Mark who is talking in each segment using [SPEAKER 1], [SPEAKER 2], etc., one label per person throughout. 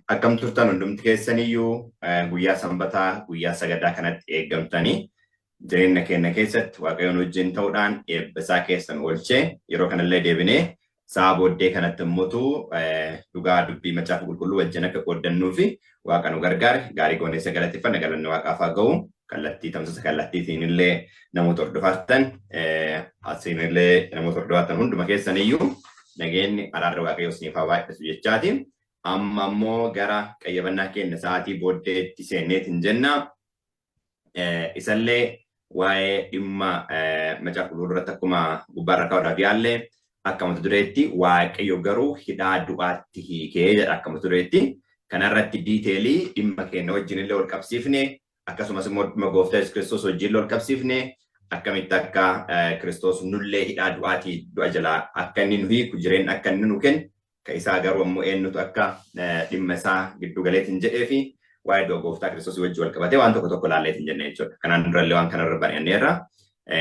[SPEAKER 1] akkam turtan hundumti keessaniyyuu guyyaa sanbataa guyyaa sagadaa kanatti eeggamtanii jireenya keenya keessatti waaqayyoon wajjin ta'uudhaan eebbisaa keessan oolchee yeroo kanallee deebinee sa'a booddee kanatti immoo dhugaa dubbii macaafa qulqulluu wajjin akka qooddannuu fi waaqa nu gargaare gaarii goonee sagalateeffanna galanni waaqaaf haa ga'u kallattii tamsasa kallattiitiin illee namoota hordofatan asinillee namoota hordofatan hunduma keessaniyyuu nageenyi araarri waaqayyoo isiniif haa baay'isu jechaatiin amma ammoo gara qayyabannaa keenya sa'aatii booddeetti seenneetiin jenna isallee waa'ee dhimma macaafa qulqulluu irratti akkuma gubbaarra kaa'uudhaaf yaallee akka mata dureetti waaqayyo garuu hidhaa du'aatti hiikee jedha akka mata dureetti kanarratti diiteelii dhimma keenya wajjin illee wal qabsiifne akkasumas immoo dhimma gooftaa Yesuus Kiristoos wajjin illee wal qabsiifne akkamitti akka Kiristoos nullee hidhaa du'aatii du'a jalaa akka inni nu hiiku jireenya akka inni nu kennu isaa garuu ammoo eenyutu akka dhimma isaa giddu galeetiin jedhee fi waa'ee du'a gooftaa Kiristoos wajjin wal qabatee waan tokko tokko laalleetiin jenne jechuudha. Kanaan durallee waan kanarra bareedneerra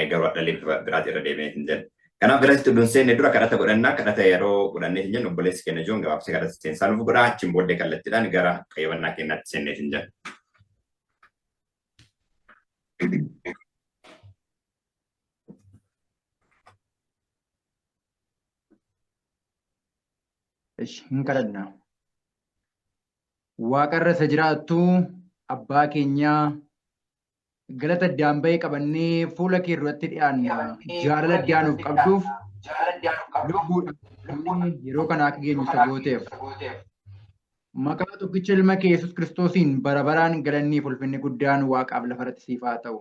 [SPEAKER 1] garuu dhalli biraati irra deebineetiin jenne. Kanaaf biratti dunseenne dura kadhata godhannaa kadhata yeroo godhanneetiin jennu obboleessi keenya joon gabaabsee kadhata seensaa nuuf godhaa achiin booddee kallattiidhaan gara qayyabannaa keenyaatti seenneetiin jenna.
[SPEAKER 2] Hin kadhanna. Waaqarra isa jiraattu abbaa keenyaa galata addaan bahee qabannee fuula kee irratti dhiyaanna jaalala addaanuuf qabduuf lubbuudhaan yeroo kana akka geenyu isa gooteef maqaa tokkicha ilma kee Yesuus Kiristoosiin bara baraan galanni fi ulfinni guddaan waaqaaf lafarratti siif haa ta'u.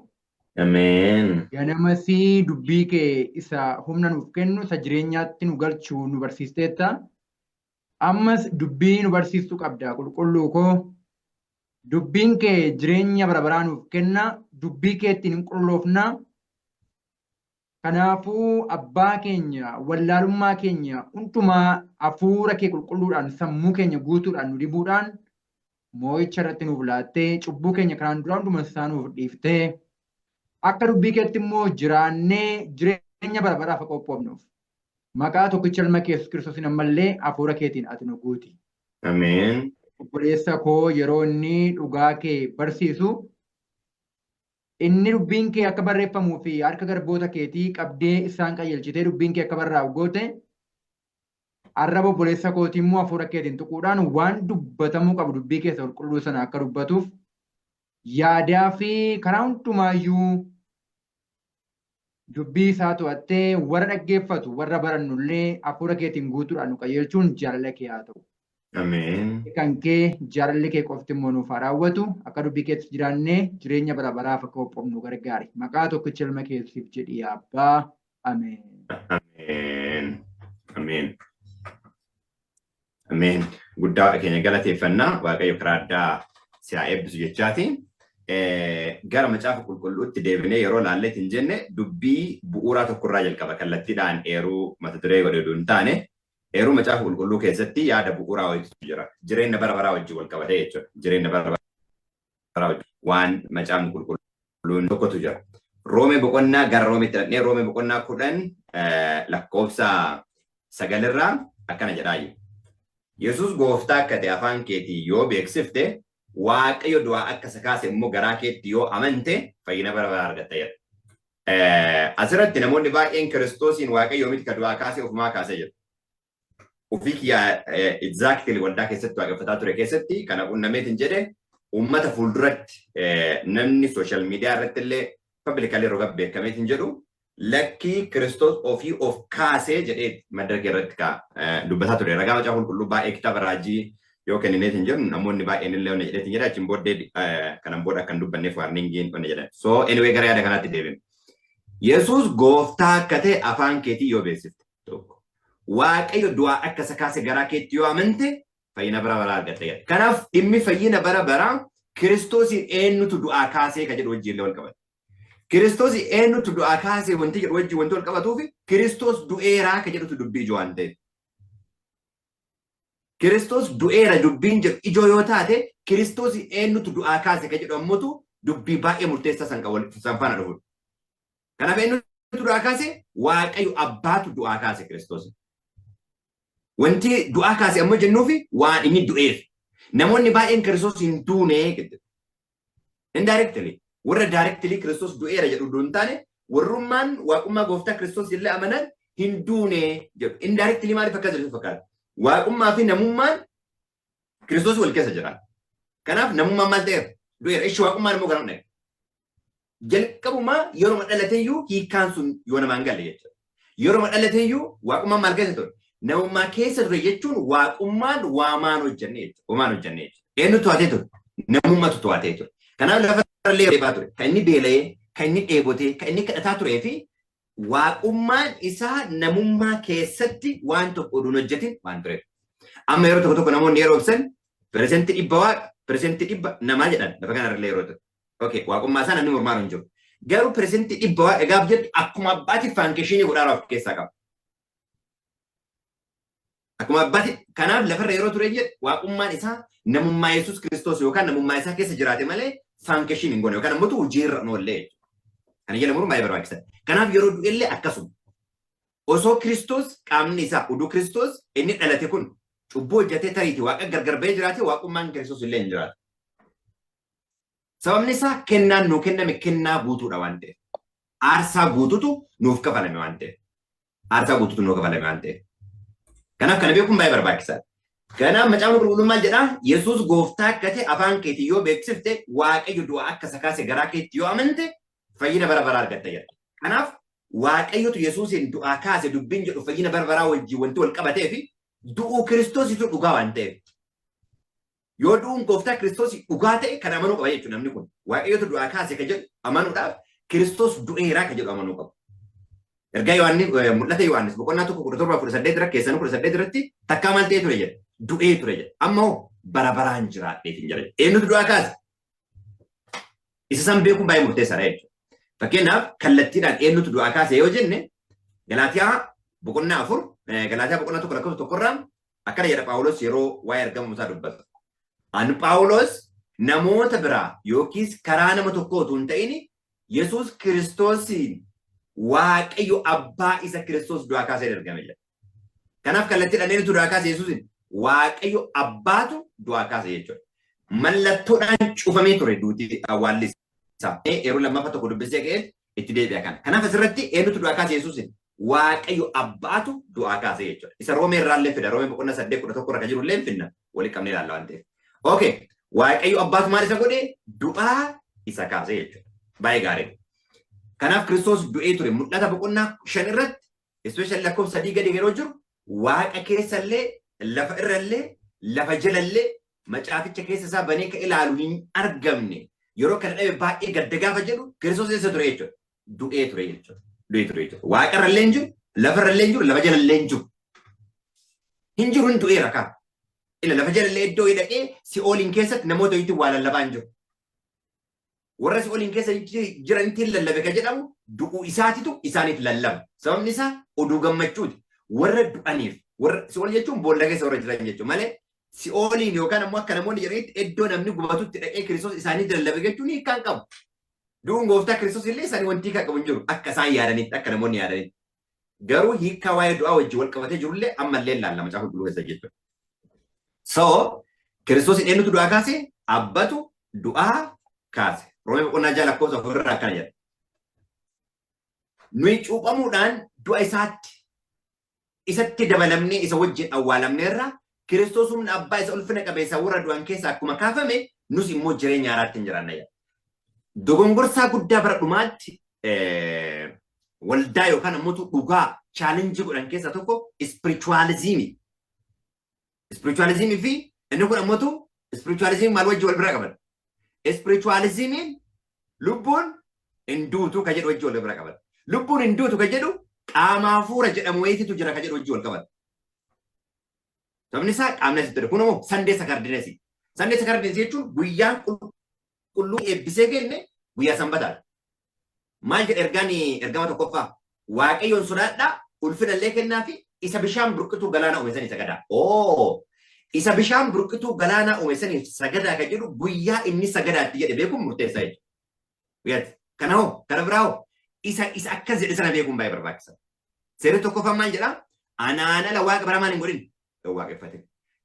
[SPEAKER 1] Ameen.
[SPEAKER 2] Ganamasii dubbii kee isa humna nuuf kennu isa jireenyaatti nu galchuu nu barsiisteetta. Ammas dubbii nu barsiistuu qabda qulqulluu koo dubbiin kee jireenya bara baraa nuuf kenna dubbii kee ittiin hin qulqulloofna kanaafuu abbaa keenya wallaalummaa keenya hundumaa hafuura kee qulqulluudhaan sammuu keenya guutuudhaan nu dibuudhaan moo'icha irratti nuuf laattee cubbuu keenya kanaan dura hunduma isaa nuuf dhiiftee akka dubbii keetti immoo jiraannee jireenya bara baraaf qophoofnuuf. Maqaa tokkicha ilma kee Yesuus Kiristoosiin ammallee hafuura keetiin ati nu guuti.
[SPEAKER 1] Ameen.
[SPEAKER 2] Obboleessa koo yeroo inni dhugaa kee barsiisu inni dubbiin kee akka barreeffamuu fi harka garboota keetii qabdee isaan qajeelchitee dubbiin kee akka barraa'u goote arraba obboleessa kootii immoo hafuura keetiin tuquudhaan waan dubbatamuu qabu dubbii keessa qulqulluu sana akka dubbatuuf yaadaa fi karaa hundumaayyuu dubbii isaa to'attee warra dhaggeeffatu warra barannullee hafuura keetiin guutuudhaan nu qajeelchuun jaalala kee haa ta'u.
[SPEAKER 1] Ameen.
[SPEAKER 2] Kan kee jaalalli kee qofti immoo nuuf haa raawwatu akka dubbii keetti jiraannee jireenya bara baraaf akka qophoofnu gargaari. Maqaa tokkicha ilma keetiif jedhii abbaa. Ameen.
[SPEAKER 1] Ameen. Ameen. Ameen. Guddaa keenya galateeffannaa waaqayyo karaa addaa si haa eebbisu jechaati. Gara macaafa qulqulluutti deebinee yeroo laalleetiin jenne dubbii bu'uuraa tokkorraa jalqaba kallattiidhaan eeruu mata duree godhuu hin taane eeruu macaafa qulqulluu keessatti yaada bu'uuraa wayiitu jira. Jireenya bara baraa wajjin wal qabatee jechuudha. Jireenya bara baraa wajjin waan macaafni qulqulluun tokkotu jira. Roomee boqonnaa gara roomeetti dhaqnee roomee boqonnaa 10 lakkoofsa 9 akkana jedhaayi. Yesuus gooftaa akka ta'e afaan keetii yoo beeksifte waaqayyo du'aa akka isa kaase immoo garaa keetti yoo amante fayyina bara baraa argatta jedha. Asirratti namoonni baay'een Kiristoosiin waaqayyo miti ka du'aa kaase ofumaa kaasee jira. Ofii kiyyaa exactly waldaa keessatti waaqeffataa ture keessatti kana qunnameetiin jedhe uummata fuulduratti namni sooshaal miidiyaa irratti illee pablikalii roga beekameetiin jedhu lakkii Kiristoos ofii of kaasee jedhee madaraka irratti dubbataa ture. Ragaa macaafa qulqulluu baay'ee kitaaba raajii yoo kennineetiin jedhu namoonni baay'een illee onna jedheetiin jedha achiin booddee kanan booda akkan dubbanneef waarningiin onna jedhan. So anyway gara yaada kanaatti deebinu. Yesuus gooftaa akka ta'e afaan keetii yoo beeksifte tokko. Waaqayyo du'aa akka isa kaase garaa keetti yoo amante fayyina bara baraa argatta jedha. Kanaaf dhimmi fayyina bara baraa Kiristoosiin eenyutu du'aa kaasee ka jedhu wajjin wal qabata. Kiristoosiin eenyutu du'aa kaasee wanti jedhu wajjin wanti wal qabatuufi Kiristoos du'eeraa ka jedhutu dubbii ijoo waan ta'eef. Kiristoos du'eera dubbiin jedhu ijoo yoo taate Kiristoosiin eenyutu du'aa kaase ka jedhu ammoo dubbii baay'ee murteessaa san faana dhufu. Kanaaf eenyutu du'aa kaase Waaqayyo abbaatu du'aa kaase Kiristoosiin. Wanti du'aa kaase ammoo jennuufi waan inni du'eef. Namoonni baay'een Kiristoos hin duune jedhu. Indirectly. Warra directly Kiristoos du'eera jedhu duun taane warrummaan waaqummaa gooftaa Kiristoos illee amanan hin duune jedhu. Indirectly maaliif akkas jedhu fakkaata? Waaqummaa fi namummaan Kiristoos wal keessa jira. Kanaaf namummaan maal ta'eera? Du'eera. Ishi waaqummaan immoo garaa jalqabumaa yeroo dhalateeyyuu hiikkaan sun yoo namaan galle jechuudha. Yeroo dhalateeyyuu waaqummaan maal keessa ture? Namummaa keessa ture jechuun waaqummaan waamaan hojjannee jechuudha. Waamaan hojjannee jechuudha. Eenyu to'atee ture? Namummaatu to'atee ture. Kanaaf lafa illee deebaa ture. Kan inni beela'ee, kan inni dheebotee, kan inni kadhataa turee fi waaqummaan isaa namummaa keessatti waan tokko oduun hojjetin waan tureef. Amma yeroo tokko namoonni yeroo ibsan piresentii dhibba waaqa, piresentii dhibba namaa jedhan lafa kanarra yeroo ta'u. Okay, waaqummaa isaa namni mormaan hin jiru. Garuu piresentii dhibba waaqa gaaf jettu akkuma abbaati faankishinii godhaa of keessaa qaba. Akkuma abbaati kanaaf lafarra yeroo ture jedhu waaqummaan isaa namummaa Yesuus Kiristoos yookaan namummaa isaa keessa jiraate malee faankishinii hin goone yookaan ammoo hojiirra hin oolle jechuudha. Kana jala muruun baay'ee barbaachisaadha. Kanaaf yeroo du'ellee akkasuma. Osoo Kiristoos qaamni isaa uduu Kiristoos inni dhalate kun cubbuu hojjetee tariitii waaqa gargar ba'ee jiraate waaqummaan Kiristoos illee hin jiraatu. Sababni isaa kennaan nuu kenname kennaa guutuudha waan ta'eef. Aarsaa guututu nuuf kafalame waan ta'eef. Aarsaa guututu nuuf kafalame waan ta'eef. Kanaaf kana beekuun baay'ee barbaachisaadha. Kanaaf macaafni qulqulluun maal jedhaa? Yesuus gooftaa akka ta'e afaan keetii yoo beeksifte waaqayyo du'aa akka isa kaase garaa keetti yoo amante fayyina bara baraa argatta jedha. Kanaaf waaqayyotu Yesuusin du'aa kaase dubbiin jedhu fayyina bara baraa wajjin wanti wal qabatee fi du'uu Kiristoositu dhugaa waan ta'eef. Yoo du'uun gooftaa Kiristoos dhugaa ta'e kan amanuu qaba jechuudha namni kun. Waaqayyotu du'aa kaase kan jedhu amanuudhaaf Kiristoos du'eeraa kan jedhu amanuu qaba. Ergaa Yohaannis mul'ata Yohaannis boqonnaa 1:17 irra keessan 18 irratti takkaa maal ta'ee ture jedha. Du'ee ture jedha. Ammoo bara baraan jiraadheef hin jedha. Eenyutu du'aa kaase? Isa san beekuun baay'ee murteessaadha jechuudha. Fakkeenyaaf kallattiidhaan eenyutu du'aa kaase yoo jenne Galaatiyaa boqonnaa 4 Galaatiyaa boqonnaa 1:1 irraa akkana jedha Phaawulos yeroo waa'ee argamuu isaa dubbata. An Phaawulos namoota biraa yookiis karaa nama tokkoo utuu hin ta'in Yesuus Kiristoosiin Waaqayyo abbaa isa Kiristoos du'aa kaasee ergame jedha. Kanaaf kallattiidhaan eenyutu du'aa kaase Yesuusin? Waaqayyo abbaatu du'aa kaase jechuudha. Mallattoodhaan cufamee ture duutii awwaalli isaa. Yeroo lammaffaa tokko dubbisee ka'ee itti deebi'a kana. Kanaaf asirratti eenyutu du'aa kaase Yesuusin? Waaqayyo abbaatu du'aa kaase jechuudha. Isa Roomee irraallee fida. Roomee boqonnaa 8:11 irra kan jiru illee finna. Walii qabnee ilaalla waan ta'eef. Okay. Waaqayyo abbaatu maal isa godhe? Du'aa isa kaase jechuudha. Baay'ee gaarii. Kanaaf Kiristoos du'ee ture mul'ata boqonnaa 5 irratti especially lakkoofsa 3 gadi yeroo jiru waaqa keessallee lafa irrallee lafa jalallee macaaficha keessa isaa banee ka ilaalu hin argamne yeroo kana dhabe baay'ee gadda gaafa jedhu Kiristoos eessa ture jechuudha. Du'ee ture jechuudha. Du'ee ture jechuudha. Waaqa irrallee hin jiru, lafa irrallee hin jiru, lafa jalallee hin jiru. Hin jiru hin du'eera kaa. Ila lafa jalallee iddoo hidhaqee si'ooliin keessatti namoota itti waa lallabaa hin jiru. Warra si'ooliin keessa jiranitti lallabe kan jedhamu du'uu isaatitu isaaniif lallaba. Sababni isaa oduu gammachuuti. Warra du'aniif warra si'ool jechuun boolla keessa warra jiran jechuudha malee si'ooliin yookaan ammoo akka namoonni jedhanitti iddoo namni gubatutti dhaqee Kiristoos isaaniif lallabe jechuun hiikkaan qabu. Du'uun gooftaa Kiristoos illee isaanii wanti hiikaa qabu hin jiru akka isaan yaadanitti akka namoonni yaadanitti. Garuu hiikkaa waa'ee du'aa wajjin wal qabatee jirullee ammallee ilaalla macaafa qulqulluu keessa jechuudha. So Kiristoos eenyutu du'aa kaase? Abbatu du'aa kaase. Roomee boqonnaa 6 lakkoofsa 4 irraa akkana jedha. Nuyi cuuphamuudhaan du'a isatti dabalamnee isa wajjin awwaalamneerra Kiristoos humna abbaa isa ulfina qabeessa warra du'an keessaa akkuma kaafame nus immoo jireenya haaraatti hin jiraanna jedha. Dogongorsaa guddaa bara dhumaatti waldaa yookaan ammoo dhugaa chaalenjii godhan keessaa tokko ispirichuwaalizimii. Ispirichuwaalizimii fi inni kun ammoo ispirichuwaalizimii maal wajjin wal bira qaban? Spiritualismiin lubbuun hin duutu kan jedhu wajjin wal bira qaban. Lubbuun hin duutu kan jedhu qaama hafuura jedhamu wayiitu jira kan jedhu wajjin wal qaban. Sababni isaa qaamni asitti jedhu kun immoo Sandee Sakardineesi. Sandee Sakardineesi jechuun guyyaan qulqulluu eebbisee kenne guyyaa sanbataadha. Maal jedha ergama tokkoffaa? Waaqayyoon sodaadhaa ulfina illee kennaa fi isa bishaan burqituu galaana uume sanii sagadaa. Isa bishaan burqituu galaanaa uume saniif sagadaa kan jedhu guyyaa inni sagadaatti jedhe beekuun murteessaa jechuudha. Kanaafuu kana biraawoo isa akkas jedhe sana beekuun baay'ee barbaachisaa. Seerri tokkoffaan maal jedhaa? Anaan ala waaqa baramaan hin godhin yoo waaqeffatin.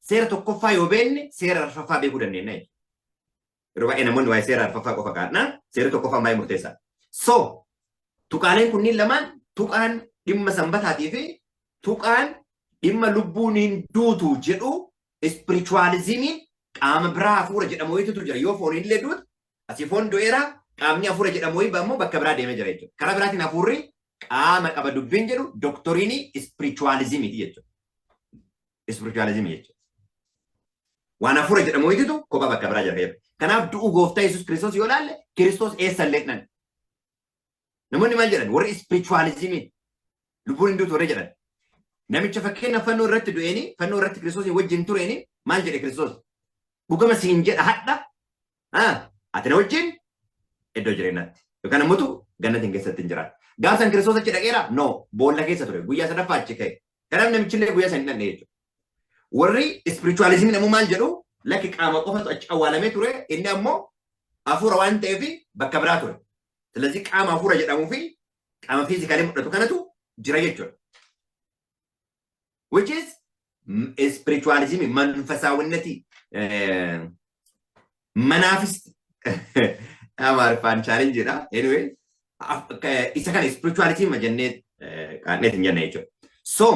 [SPEAKER 1] seera tokkoffaa yoo beekne seera arfaffaa beekuu dandeenya. Yeroo baay'ee namoonni waa'ee seera arfaffaa qofa kaa'an seera tokkoffaa baay'ee murteessaa. So tuqaaleen kunniin lamaan tuqaan dhimma sanbataatii fi tuqaan dhimma lubbuun hin duutu jedhu ispirichuwaalizimiin qaama biraa hafuura jedhamu wayiitu jira. Yoo foon illee duutu asii foon du'eera qaamni hafuura jedhamu wayii ammoo bakka biraa deemee jira jechuudha. Karaa biraatiin hafuurri qaama qaba dubbiin jedhu dooktoriinii ispirichuwaalizimiiti jechuudha. Ispirichuwaalizimii jechuudha. Waan hafuura jedhamu wayiitu kophaa bakka biraa jira. Kanaaf du'u gooftaa Yesuus Kiristoos yoo ilaalle Kiristoos eessa leeqnan. Namoonni maal jedhan warri ispirichuwaalizimiin lubbuun hin duutu warri jedhan. Namicha fakkeenya fannoo irratti du'eeni fannoo irratti Kiristoosii wajjin tureeni maal jedhe Kiristoos? Dhugama siin jedha hadha ati na wajjin iddoo jireenyaatti yookaan ammoo gannatiin keessatti hin jiraatu. Gaafsan Kiristoos achi dhaqeera? No, boolla keessa ture. Guyyaa sadaffaa achi ka'e. Kanaaf namichillee guyyaa sana hin dhandhe jechuudha. Warri ispirichuwaalizimiin ammoo maal jedhu lakki qaama qofatu achi awwaalamee ture inni ammoo hafuura waan ta'eef bakka biraa ture. ስለዚህ qaama hafuura jedhamuu fi qaama fiizikaalii mul'atu kanatu jira jechuudha. Which is spiritualism, manfasaawwannati manaafis amaariffaan chaalenjiidha. Anyway, isa kana spiritualism jennee qaadneet hin jenne jechuudha. So,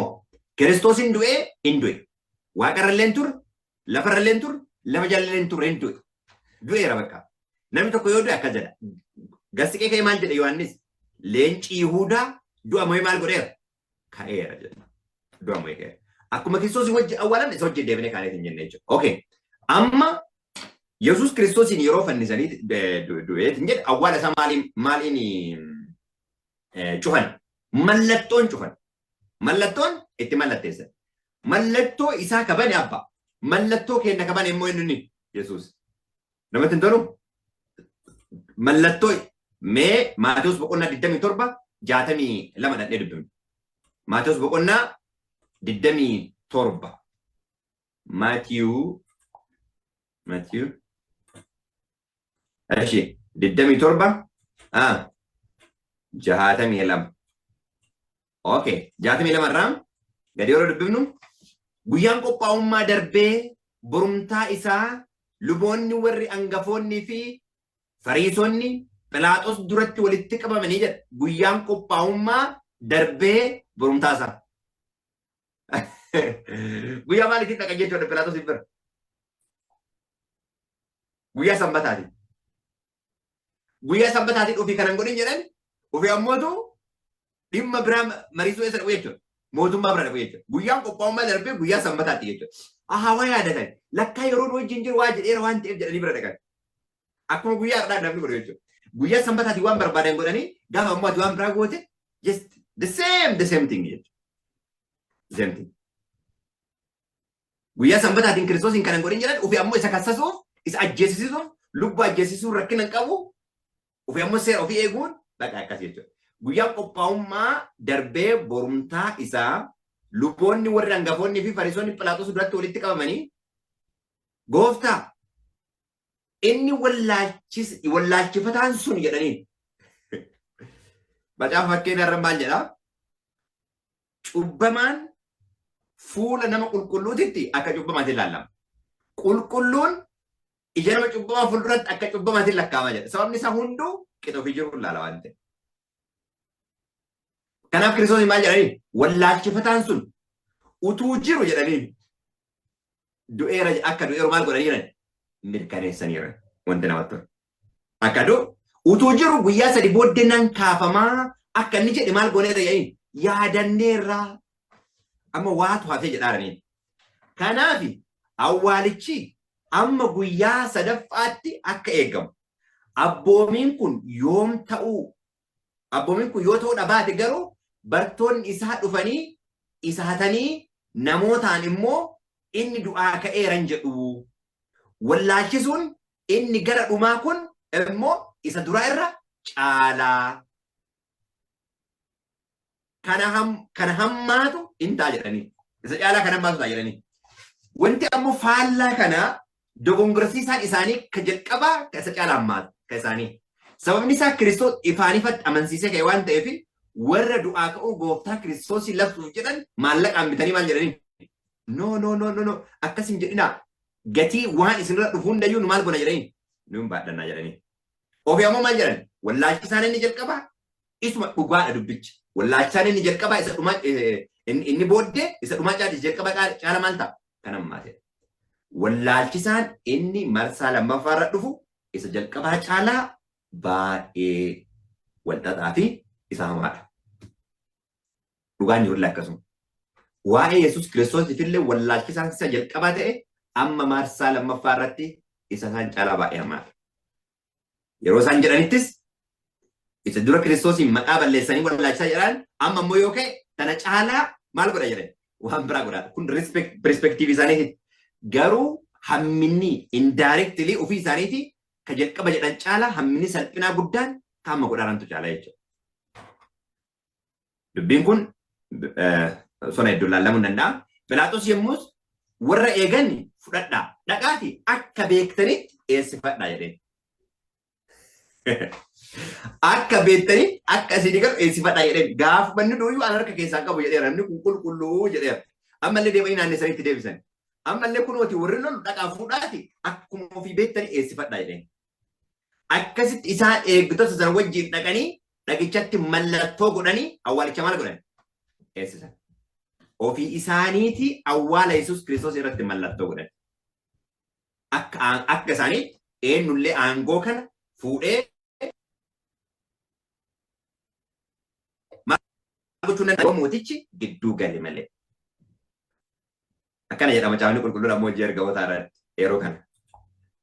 [SPEAKER 1] Kiristoos hin du'e, waaqarrallee hin turre, lafarrallee hin turre, lafa jalallee hin turre hin du'e. Du'eera bakka. Namni tokko yoo du'e akka jedha. Gassiqee ka'ee maal jedhe Yohaannis? Leenci Yihuudaa du'a mo'ee maal godheera? Ka'eera jedha. Du'a mo'ee ka'eera. Akkuma Kiristoos wajji awwaalamne isa wajji deebinee kaaneet hin jenne jechuudha. Okay. Amma Yesuus Kiristoosiin yeroo fannisanii du'eet hin jedhe awwaala isaa maaliin cufan? Mallattoon cufan. Mallattoon itti mallatteessan. Mallattoo isaa kabane abbaa. Mallattoo keenya kabane immoo inni Yesuus. Namatti hin tolu? Mallattoo mee Maatewos boqonnaa 27 62 dhadhee dubbifne. Maatewos boqonnaa 27. Maatiyu. Eshi 27 62. Okay, 62 irraa gadi yeroo dubbifnu guyyaan qophaa'ummaa darbee borumtaa isaa luboonni warri angafoonnii fi Fariisonni Phiilaaxoos duratti walitti qabamanii jedha. Guyyaan qophaa'ummaa darbee borumtaa isaa. Guyyaa maaliitiin dhaqa jechuudha Phiilaaxoos bira? Guyyaa sanbataati. Guyyaa sanbataatiin ofii kanan godhin jedhan ofii ammootu dhimma biraa mariisuu eessa dhabu jechuudha. Mootummaa bira dhabu jechuudha. Guyyaan qophaa'ummaa darbee guyyaa sanbataati jechuudha. Waa yaadatan lakkaa yeroo wajjin jiru waa jedheera waan ta'eef jedhanii bira dhaqan. Akkuma guyyaa har'aa namni godhu jechuudha. Guyyaa sanbataati waan barbaadan godhanii gaafa ammoo ati waan biraa goote just the same thing jechuudha. Same thing. Guyyaa sanbataatiin Kiristoosiin kanan godhin jedhan ofii ammoo isa kassasuuf isa ajjeesisuuf lubbuu ajjeesisuuf rakkina hin qabu ofii ammoo seera ofii eeguun bakka akkas jechuudha. Guyyaan qophaa'ummaa darbee borumtaa isaa luboonni warri hangafoonni fi Fariisonni Phiilaaxoos duratti walitti qabamanii gooftaa inni wallaalchifataan sun jedhaniin. Macaafa fakkeenya irra maal jedhaa? Cubbamaan fuula nama qulqulluutitti akka cubbamaatti ilaalama. Qulqulluun ija nama cubbamaa fuulduratti akka cubbamaatti lakkaa'ama jedha. Sababni isaa hunduu qixa ofii jiru ilaala waan ta'eef. Kanaaf Kiristoos maal jedhanii? Wallaalchifataan sun utuu jiru jedhanii du'eera akka du'eeru maal godhanii jiran? Mirkaneessaniira wanti namatti tolu. Akka utuu jiru guyyaa 3 booddee nan kaafamaa akka inni jedhe maal gooneera jedhanii yaadanneerraa amma waatu hafee jedhaaraniin. Kanaaf awwaalichi amma guyyaa 3ffaatti akka eegamu. Abboomiin kun yoo ta'uu dhabaate garuu bartoonni isaa dhufanii isa hatanii namootaan immoo inni du'aa ka'eeran jedhu. Wallaalchisuun inni gara dhumaa kun immoo isa duraa irra caalaa. Kana hammaatu hin ta'a jedhanii. Isa caalaa kan hammaatu ta'a jedhanii. Wanti ammoo faallaa kana dogongorsiisaan isaanii ka jalqabaa ka isa caalaa hammaatu ka isaanii. Sababni isaa Kiristoos ifaan ifatti amansiisee ka'e waan ta'eef warra du'aa ka'uu gooftaa Kiristoos labsuuf jedhan maallaqaan bitanii maal jedhanii? No, no, no, no, no. Akkasin jedhina. Gatii waan isinirra dhufu hundayyuu nu maal goona jedhanii. Nu hin baadhannaa jedhanii. Ofii ammoo maal jedhan? Wallaalchisaan inni jalqabaa isuma dhugaadha dubbichi. Wallaalchisaan inni jalqabaa isa dhumaa inni booddee isa dhumaa jalqabaa caala maal ta'a? Kan ammaa ta'e. Wallaalchisaan inni marsaa lammaffaarra dhufu isa jalqabaa caalaa baay'ee walxaxaa fi isa hamaadha. Dhugaan jirullee akkasuma. Waa'ee Yesuus Kiristoosiif illee wallaalchisaan isa jalqabaa ta'e amma marsaa lammaffaa irratti isa isaan caalaa baay'ee hamaadha. Yeroo isaan jedhanittis isa dura Kiristoosiin maqaa balleessanii wallaalchisaa jedhan amma immoo yoo ka'e tana caalaa maal godha jedhan waan biraa godha. Kun perspektiivii isaaniiti. Garuu hamminni indirectly ofii isaaniiti ka jalqaba jedhan caalaa hamminni salphinaa guddaan kaama godhaarantu caalaa jechuudha. Dubbiin kun sona hedduu laallamuu hin danda'a. Pilaaxoos yommus warra eegan fudhadhaa dhaqaati akka beektanitti eessifadhaa jedheen. Akka beektanii akka isin galu eessifadhaa jedheen. Gaafa manni duuyyuu an harka keessaa qabu jedheera. Namni kun qulqulluu jedheera. Ammallee deemanii naannessanitti deebisan. Ammallee kunooti warri lolu dhaqaa fuudhaati akkuma ofii beektanii eessifadhaa jedheen. Akkasitti isaan eegdota sana wajjin dhaqanii dhagichatti mallattoo godhanii awwaalicha maal godhan? Eessisan. Ofii isaaniiti awwaala Yesuus Kiristoos irratti mallattoo godhan. Akka isaanii eenyullee aangoo kana fuudhee gochuun danda'u mootichi gidduu gale malee. Akkana jedhama caafni qulqulluun ammoo hojii ergamoota irratti yeroo kana.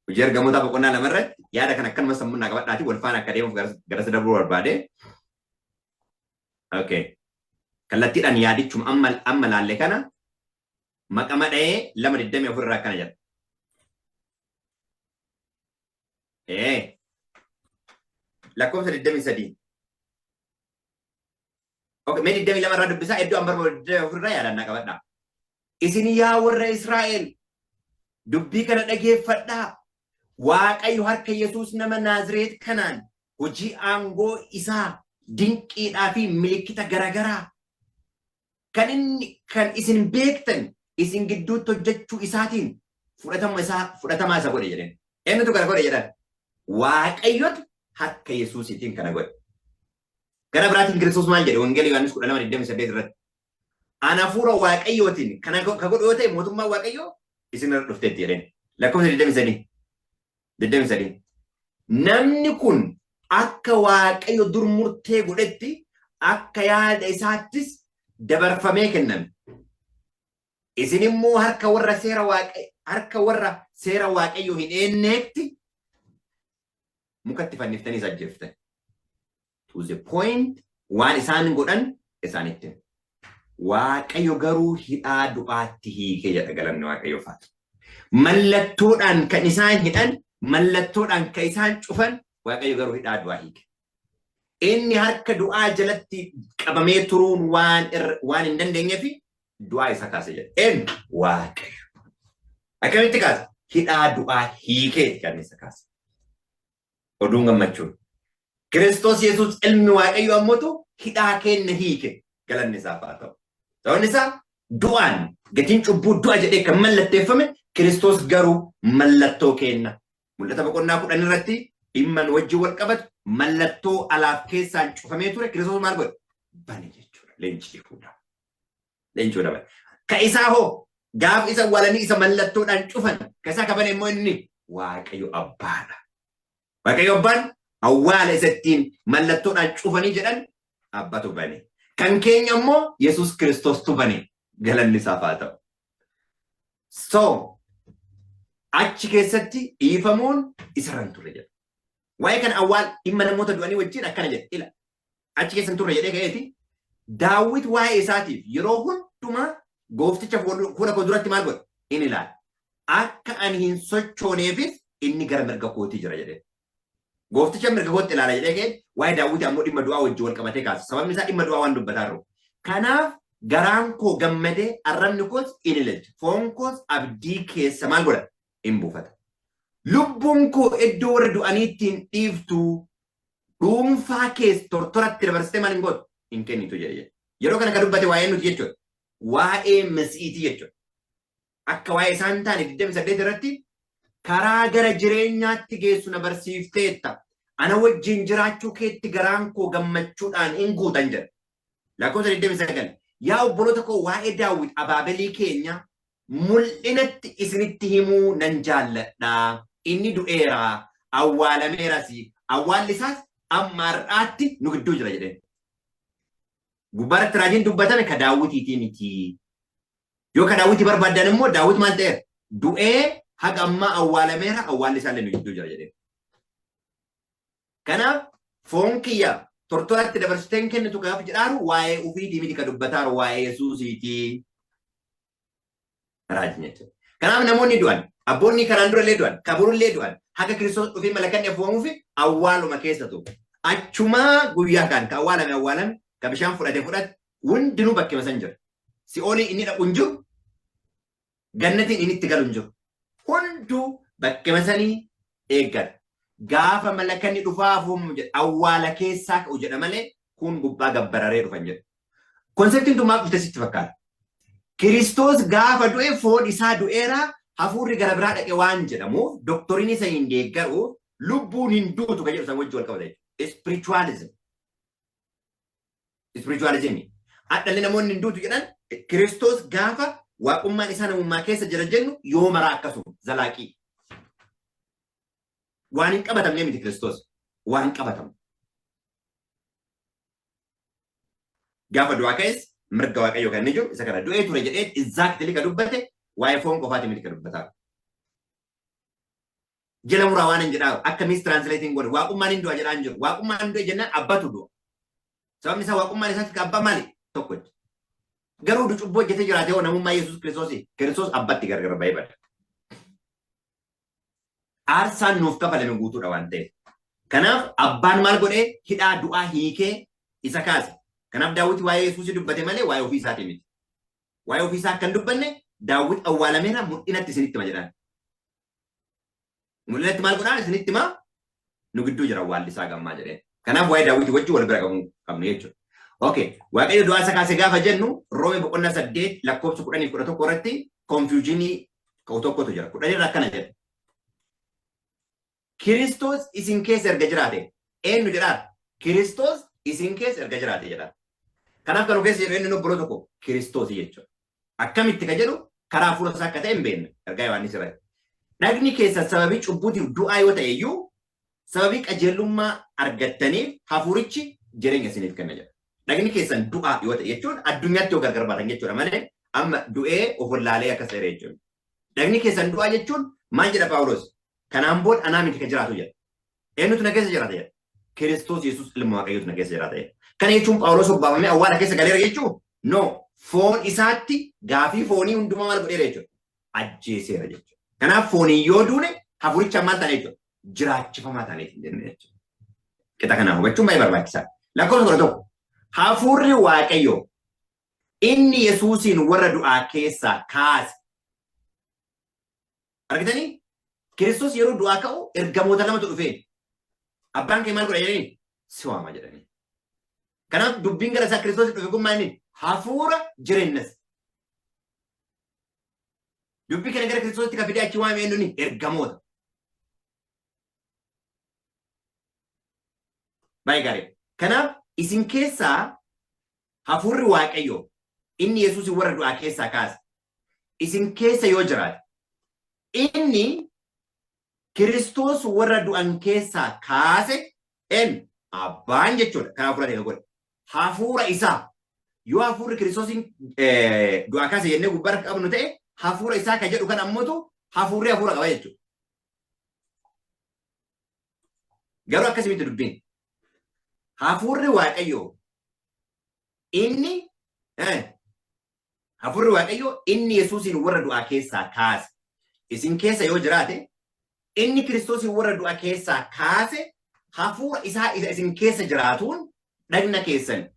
[SPEAKER 1] Hojii ergamoota boqonnaa lama irratti yaada kan akkanuma sammuu naa qabadhaati wal faana akka deemuuf garas darbuu barbaade. Okay. Kallattiidhaan yaadichuma amma laalle kana maqama dha'ee 2:24 irraa akkana jedha. Lakkoofsa 23. Okay, mee 22 irraa dubbisaa iddoo an barbaadu 24 irraa yaadannaa qabadhaa. Isin yaa warra Israa'el dubbii kana dhageeffadhaa. Waaqayyo harka Yesuus nama Naazreet kanaan hojii aangoo isaa dinqiidhaa fi milikkita garaagaraa kan isin beektan isin gidduutti hojjechuu isaatiin fudhatamaa isa godhe jedheen. Eenyutu kana godhe jedhan? Waaqayyotu harka Yesuusiitiin kana godhe. Gara biraatiin Kiristoos maal jedhe? Wangeelii Yohaannis 12:28 irratti. Ana hafuura Waaqayyootiin kana ka godhu yoo ta'e mootummaa Waaqayyoo isinirra dhufteetti jedheen. Lakkoofsa 23. Namni kun akka Waaqayyo dur murtee godhetti akka yaada isaattis dabarfamee kenname. Isin immoo harka warra seera Waaqayyoo hin eenneetti mukatti fanniftanii isa ajjeeftan. To the point waan isaan godhan isaanitti. Waaqayyo garuu hidhaa du'aatti hiikee jedha galanni Waaqayyoo faatu. Mallattoodhaan kan isaan hidhan, mallattoodhaan kan isaan cufan, Waaqayyo garuu hidhaa du'aa hiike. Inni harka du'aa jalatti qabamee turuun waan hin dandeenyeef du'aa isa kaase jedha. Eenyu? Waaqayyo. Akkamitti kaasa? Hidhaa du'aa hiikee kan isa kaase. Oduun gammachuun. Kiristoos Yesuus ilmi Waaqayyo ammoo hidhaa keenya hiike galanni isaaf haa ta'u. Sababni isaa du'aan gatiin cubbuu du'a jedhee kan mallatteeffame Kiristoos garuu mallattoo kenna. Mul'ata boqonnaa 10 irratti dhimma wajjin wal qabatu mallattoo alaaf keessaan cufamee ture Kiristoos maal godhe? Bane jechuudha. Leenciidha. Ka isaa hoo gaaf isa walanii isa mallattoodhaan cufan ka isaa kabane immoo inni Waaqayyo Abbaadha. Waaqayyo Abbaan awwaala isattiin mallattoodhaan cufanii jedhan Abbatu bane. Kan keenya immoo Yesuus Kiristoostu bane galanni isaaf haa ta'u. So achi keessatti dhiifamuun isarran ture jedha. Waa'ee kan awwaal dhimma namoota du'anii wajjin akkana jedha. Ila achi keessan turre jedhee ka'eeti. Daawit waa'ee isaatiif yeroo hundumaa goofticha fuula koo duratti maal godha? Inni ilaala. Akka ani hin sochooneefis inni gara mirga kootii jira jedhee. Goofticha mirga kootti ilaala jedhee ka'e waa'ee Daawit ammoo dhimma du'aa wajjin wal qabatee kaasa. Sababni isaa dhimma du'aa waan dubbataa jiru. Kanaaf garaan koo gammadee arrabni koos in ilaalcha. Foon koos abdii keessa maal godha? In buufata. Lubbuun koo iddoo warra du'aniittiin dhiiftu dhuunfaa keessa tortoratti dabarsitee maal hin gootu? In kennitu jedhe. Yeroo kana kan dubbate waa'ee nuti jechuudha. Waa'ee Masiihiiti jechuudha. akka waa'ee isaan taane 28 irratti karaa gara jireenyaatti geessu na barsiifteetta. Ana wajjin jiraachuu keetti garaan koo gammachuudhaan hin guutan jedha. Lakkoofsa 29. Yaa obboloota koo waa'ee Daawit abaabilii keenya mul'inatti isinitti himuu nan jaalladha. Inni du'eera, awwaalameeras, awwaalli isaas amma har'aatti nu gidduu jira jedheen. Gubbaarratti raajiin dubbatame ka Daawitiitii miti. Yoo ka Daawitii barbaadan immoo Daawit maal ta'eera? Du'ee haga ammaa awwaalameera, awwaalli isaallee nu gidduu jira jedheen. Kanaaf foon kiyya tortoratti dabarsiteen kennitu gaafa jedhaaru waa'ee ufiitii miti ka dubbataaru waa'ee Yesuusiitii. Raajiin jechuudha. Kanaaf namoonni du'an, abboonni karaan durallee du'an, kaburullee du'an, haga Kiristoos dhufee malakanni afuufamuuf awwaaluma keessa ture. Achumaa guyyaa kaan ka awwaalame, ka bishaan fudhate hundinuu bakkee san jira. Si'oolii inni dhaqu hin jiru, gannatiin inni itti galu hin jiru. Hunduu bakkee sanii eeggata. Gaafa malakanni dhufaa afuufamu jedha awwaala keessaa ka'u jedha malee kun gubbaa gabbararee dhufan jedha. Konseptiin tun maal dhufte sitti fakkaata? Kiristoos gaafa du'e foon isaa du'eera hafuurri gara biraa dhaqe waan jedhamuuf doktoriin isa hin deeggaruuf lubbuun hin duutu kan jedhu san wajji wal qabata. Spiritualism. Spiritualism. Hadhalli namoonni hin duutu jedhan Kiristoos gaafa waaqummaan isaa namummaa keessa jira jennu yoo maraa akkasuma zalaaqii. Waan hin qabatamne miti Kiristoos. Waan hin qabatamu. Gaafa du'aa ka'es mirga waaqayyoo kan inni jiru isa kana du'ee ture jedhee exactly ka dubbate waa'ee foon qofaati miti ka dubbataa. Jala muraa waan hin jedhaa akka mistranslating godhe waaqummaan hin du'a jedhaa hin jiru. Waaqummaan hin du'e jennaan abbatu du'a. Sababni isaa waaqummaan isaatti abbaa maali? Tokko. Garuu du cubboo hojjetee jiraatee namummaa Yesuus Kiristoosi. Kiristoos abbatti gargar ba'ee bada. Aarsaan nuuf kafalame guutuudha waan ta'eef. Kanaaf abbaan maal godhee hidhaa du'aa hiikee isa kaase. Kanaaf Daawit waa'ee Yesuusii dubbate malee waa'ee ofii isaatii miti. Waa'ee ofii isaa akka hin dubbanne Daawit awwaalameera mul'inatti isinitti hima jedhaan. Mul'inatti maal godhaan isinitti hima nu gidduu jira awwaalli isaa gammaa jedheen. Kanaaf waa'ee Daawit wajjin wal bira qabnu jechuudha. Okay, waaqayyo du'aa isa kaase gaafa jennu Roome boqonnaa 8 lakkoofsa 10-11 irratti confusionii tokkotu jira. 10 irra akkana jedha. Kiristoos isin keessa erga jiraate eenyu jedhaa? Kiristoos isin keessa erga jiraate jedhaa. Kanaaf kan keessa jedhu inni obbolo tokko Kiristoos jechuudha. Akkamitti ka jedhu karaa fuula isaa akka ta'e hin beekne ergaa Yohaannis irratti. Dhagni keessa sababii cubbuutiif du'aa yoo ta'e iyyuu sababii qajeelummaa argattaniif hafuurichi jireenya isiniif kenna jedha. Dhagni keessan du'aa yoo ta'e jechuun addunyaatti yoo gargar baatan jechuudha malee amma du'ee of wallaalee akkas ta'e jechuudha. Dhagni keessan du'aa jechuun maal jedha Phaawulos? Kanaan booda anaa miti ka jiraatu jedha. Eenyutu na keessa jiraata jedha? Kiristoos Yesuus ilma Waaqayyootu na keessa jiraata jedha. Kana jechuun Phaawulos obbaafamee awwaala keessa galeera jechuun no foon isaatti gaafii foonii hundumaa maal godheera jechuudha. Ajjeeseera jechuudha. Kanaaf foonii yoo duune hafuuricha maal taane jechuudha. Jiraachifamaa taaneetiin jenne jechuudha. Qixa kanaaf hubachuun baay'ee barbaachisaadha. Lakkoofsa 11 hafuurri Waaqayyoo inni Yesuusiin warra du'aa keessaa kaase. Argitanii? Kiristoos yeroo du'aa ka'u ergamoota lamatu dhufee abbaan kee maal godha jedhanii si waama jedhanii. Kanaaf dubbiin gara isaa Kiristoos dhufe kun maal inni hafuura jireenyas. Dubbii kana gara Kiristoositti kan fidee achi waamee inni ergamoota. Baay'ee gaarii. Kanaaf isin keessaa hafuurri Waaqayyoo inni Yesuusin warra du'aa keessaa kaase. Isin keessa yoo jiraate inni Kiristoos warra du'an keessaa kaase abbaan jechuudha. Kanaaf fudhatee godhe. Hafuura isaa yoo hafuurri Kiristoosin du'aa kaase jennee gubbaarra qabnu ta'e hafuura isaa kan jedhu kan ammoo hafuurri hafuura qaba jechuudha. Garuu akkasumatti dubbiin. Hafuurri Waaqayyoo inni hafuurri Waaqayyoo inni Yesuusin warra du'aa keessaa kaase. Isin keessa yoo jiraate inni Kiristoosin warra du'aa keessaa kaase hafuura isaa isa isin keessa jiraatuun dhagna keessan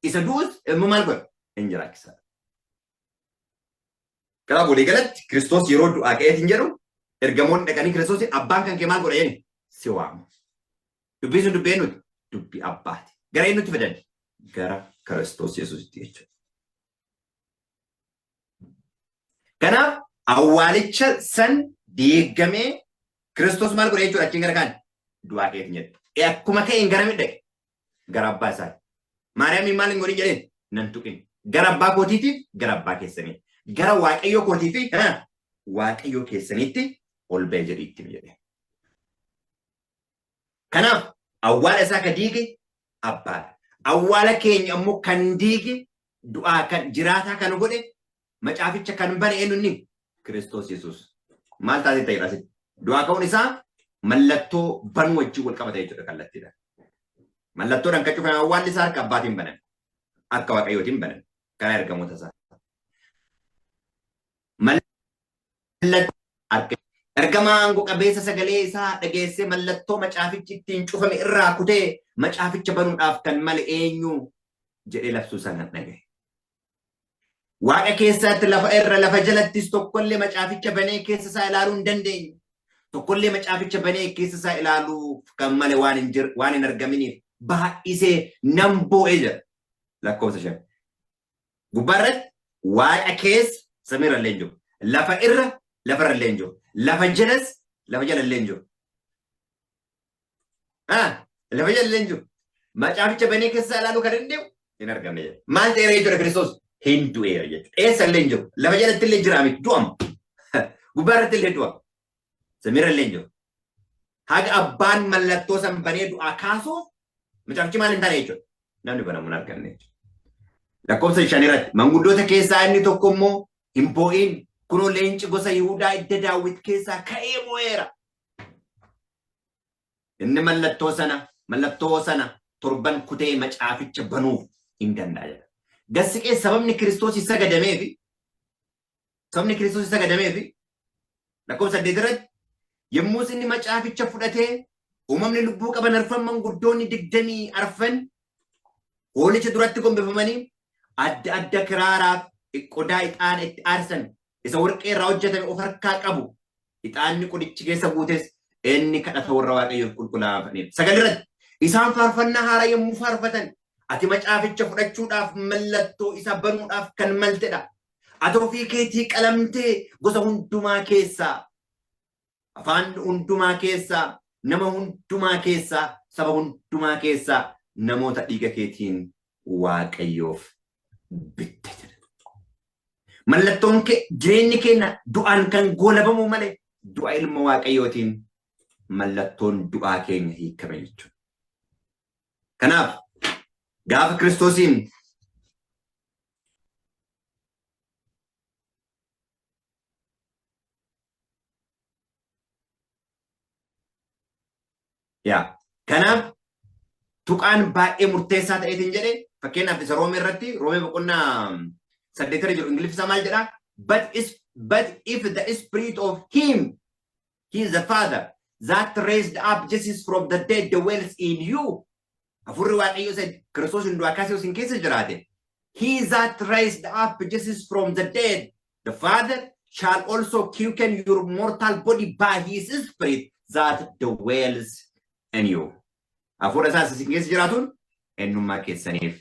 [SPEAKER 1] isa du'us immoo maal godha? Hin jiraachisa. Kanaaf walii galatti Kiristoos yeroo du'aa ka'eetiin jedhu ergamoonni dhaqanii Kiristoosin abbaan kan kee maal godha jedhanii si waamu. Dubbiin sun dubbii eenyuti? Dubbii abbaati. Gara eenyutti fidan? Gara Kiristoos Yesuusitti jechuudha. Kanaaf Awwaalicha san diigamee Kiristoos maal godhe jechuudha achiin gara kaan du'aa keetiin jedhe. Akkuma ka'een gara midhaqe gara abbaa isaa. Maariyaamiin maal hin godhin jedheen nan tuqin. Gara abbaa kootiitiif gara abbaa keessanii. Gara waaqayyoo kootiifi waaqayyoo keessaniitti ol ba'e jedhiitti jedhe. Kanaaf awwaala isaa ka diige abbaadha. Awwaala keenya ammoo kan diige du'aa kan jiraataa kan godhe macaaficha kan bane eenyunni Kiristoos Yesuus. Maal taatee ta'edha asitti? Du'aa ka'uun isaa mallattoo banuu wajjin wal qabata jechuudha kallattiidha. Mallattoodhaan kan cufame awwaalli isaa harka abbaatiin banan. Akka waaqayyootiin banan. Karaa ergamoota isaa. Ergamaa aangoo qabeessa sagalee isaa dhageessee mallattoo macaafichi ittiin cufame irraa kutee macaaficha banuudhaaf kan male eenyu jedhee labsuu sana dhagaye. Waaqa keessatti lafa irra lafa jalattis tokkollee macaaficha banee keessa isaa ilaaluu hin dandeenye. Tokkollee macaaficha banee keessa isaa ilaaluu kan male waan hin argaminiif baay'isee nan boo'ee jira. Lakkoofsa 5. Gubbaarratti waaqa keessa samiirra illee hin jiru. Lafa irra lafarra illee hin jiru. Lafa jalas lafa jala illee hin jiru. Lafa jala illee hin jiru. Macaaficha banee keessa ilaaluu kan danda'u hin argamne jira. Maal ta'eera jechuudha Kiristoos? Hin du'eera jechuudha. Eessa illee hin jiru. Lafa jalatti illee jira miti du'ama. Gubbaarratti illee du'a. Samiirra illee hin jiru. Haga abbaan mallattoo san banee du'aa kaasuuf macaafichi maal hin taane jechuudha. Namni banamu hin arganne jechuudha. Lakkoofsa 5 irratti manguddoota keessaa inni tokko immoo hin boo'iin kunoo leenci gosa Yihuudaa idda Daawit keessaa ka'ee moo'eera. Inni mallattoo sana torban kutee macaaficha banuuf hin danda'a jedha. Gassiqee sababni Kiristoos isa gadameefi lakkoofsa 8 irratti yommus inni macaaficha fudhatee uumamni lubbuu qaban arfan manguddoonni 20 arfan hoolicha duratti gombifamanii adda adda kiraaraaf qodaa ixaana itti aarsan isa warqee irraa hojjetame of harkaa qabu ixaanni qodichi keessa guutes inni kadhata warra waaqayyoof qulqullaa'aniif. 9 irratti isaan faarfannaa haaraa yommuu faarfatan ati macaaficha fudhachuudhaaf mallattoo isa banuudhaaf kan maltedha. Ati ofii keetii qalamtee gosa hundumaa keessaa afaan hundumaa keessaa nama hundumaa keessaa saba hundumaa keessaa namoota dhiiga keetiin waaqayyoof bitte jedha. Mallattoon kee jireenyi keenya du'aan kan goolabamu malee du'a ilma waaqayyootiin mallattoon du'aa keenya hiikame jechuudha. Kanaaf gaafa Kiristoosiin kanaaf tuqaan baay'ee murteessaa ta'eetiin jedhe fakkeenyaaf isa Roomee irratti Roomee boqonnaa 8 jiru Ingiliffisa maal jedha? But if the spirit of him, he is the Father, that raised up Jesus from the dead dwells in you. Afurri waaqayyo isa Kiristoos hin du'aa kaasee isin keessa jiraate. He that raised up Jesus from the dead, the Father, shall also quicken your mortal body by his spirit that dwells in you. Afurri isaas isin keessa jiraatuun eenyummaa keessaniif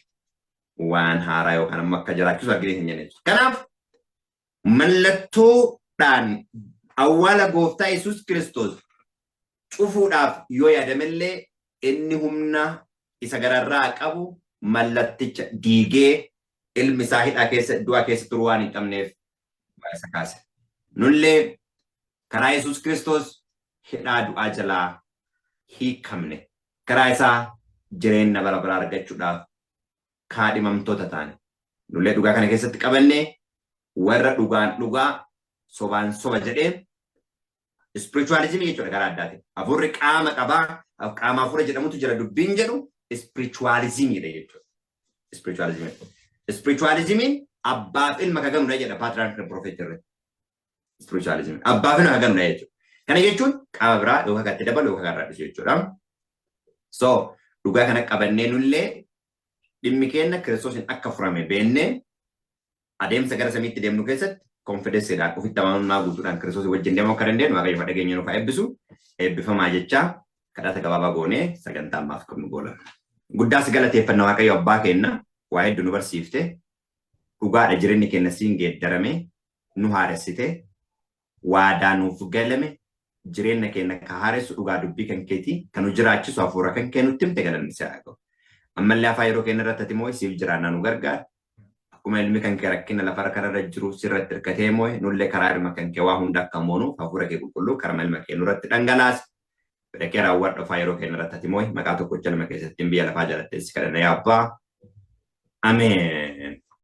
[SPEAKER 1] waan haaraa yookaan ammoo akka jiraachisu arginu hin jenne. Kanaaf mallattoodhaan awwaala gooftaa Yesuus Kiristoos cufuudhaaf yoo yaadamellee inni humna isa gararraa qabu mallatticha diigee ilmi isaa hidhaa keessa du'a keessa turuu waan hin qabneef isa kaase. Nullee karaa Yesuus Kiristoos hidhaa du'aa jalaa hiikamne karaa isaa jireenya bara baraa argachuudhaaf kaadhimamtoota taane. Nullee dhugaa kana keessatti qabannee warra dhugaan dhugaa sobaan soba jedhee spiritualism jechuudha karaa addaatiin. Afurri qaama qabaa qaama afura jedhamutu jira dubbiin jedhu spiritualism jedha jechuudha. Spiritualismiin abbaaf ilma kagamudha jedha Paatriyaarkii Pirofeetii. Spiritualism abbaaf ilma kagamudha jechuudha. Kana jechuun qaama biraa yookaan gatti dabalu yookaan garraadhisu jechuudha. So dhugaa kana qabannee nullee dhimmi keenya Kiristoosiin akka furame beennee adeemsa gara samiitti deemnu keessatti konfidensiidhaan ofitti amanamummaa guutuudhaan Kiristoos wajjin deemuu akka dandeenyu waaqayyo fadha keenya nuuf haa eebbisu. Eebbifamaa jechaa kadhata gabaabaa goonee sagantaa ammaaf qabnu goola. Guddaas galateeffannaa waaqayyo abbaa keenya waa hedduu nu barsiifte dhugaadha jireenyi keenya siin geeddarame nu haaressite waadaa nuuf galame jireenya keenya ka haaressu dhugaa dubbii kan keetii kan nu jiraachisu hafuura kan kennutti himte galanni si haa ga'u. Ammallee afaan yeroo keenya irratti ati moo'e siif jiraannaa nu gargaara. Akkuma ilmi kan kee rakkina lafa kanarra jiru sirratti hirkatee moo'e nullee karaa ilma kan kee waa hunda akka moonuuf hafuura kee qulqulluu karaa ilma kee nurratti dhangalaase. Fedhakee raawwadhu afaan yeroo keenya irratti ati moo'e maqaa tokkocha ilma keessatti biyya lafaa jalatteessi kadhanna yaa abbaa. Ameen.